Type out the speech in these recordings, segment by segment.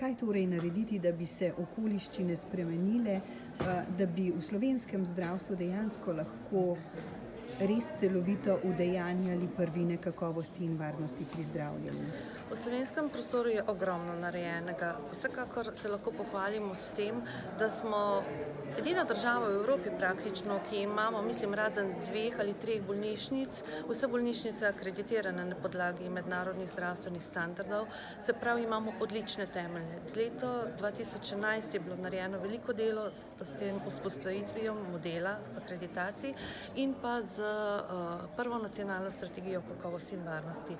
Kaj torej narediti, da bi se okoliščine spremenile, da bi v slovenskem zdravstvu dejansko lahko res celovito udejanjali prvine kakovosti in varnosti pri zdravljenju? V slovenskem prostoru je ogromno narejenega. Vsekakor se lahko pohvalimo s tem, da smo edina država v Evropi praktično, ki imamo, mislim, razen 2 ali 3 bolnišnic, vse bolnišnice akreditirane na podlagi mednarodnih zdravstvenih standardov, se pravi, imamo odlične temelje. Leto 2011 je bilo narejeno veliko delo s tem vzpostavitvijo modela akreditacij in pa z prvo nacionalno strategijo kakovosti in varnosti.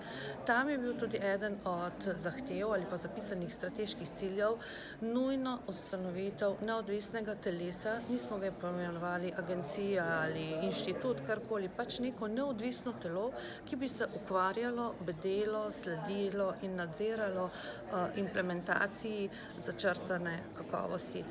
Tam je bil tudi eden od zahtev ali pa zapisanih strateških ciljev nujno ustanovitev neodvisnega telesa, nismo ga poimenovali agencija ali inštitut, karkoli, pač neko neodvisno telo, ki bi se ukvarjalo, bedelo, sledilo in nadziralo implementaciji začrtane kakovosti.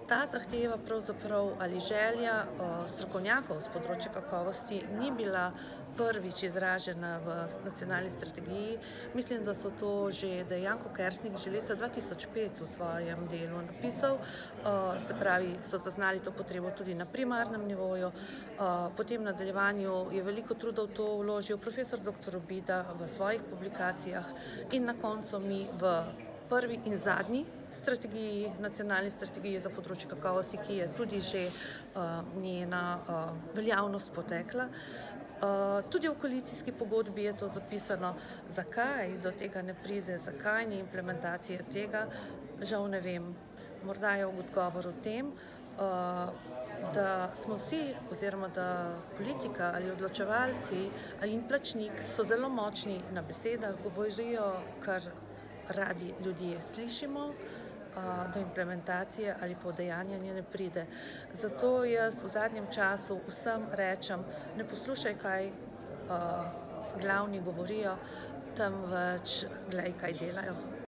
Ta zahteva pravzaprav ali želja strokovnjakov z področja kakovosti ni bila prvič izražena v nacionalni strategiji. Mislim, da so to da je Janko Kersnik že leta 2005 v svojem delu napisal, se pravi, so zaznali to potrebo tudi na primarnem nivoju, potem v nadaljevanju je veliko truda v to vložil profesor dr. Obida v svojih publikacijah in na koncu mi v prvi in zadnji strategiji, nacionalni strategiji za področje kakovosti, ki je tudi že njena veljavnost potekla. Tudi v koalicijski pogodbi je to zapisano. Zakaj do tega ne pride, zakaj ni implementacije tega, žal ne vem. Morda je odgovor v tem, da smo vsi oziroma da politika ali odločevalci in plačnik so zelo močni na besedah, govorijo, kar radi ljudje slišimo, do implementacije ali pa udejanjanja ne pride. Zato jaz v zadnjem času vsem rečem, ne poslušaj, kaj glavni govorijo, temveč glej, kaj delajo.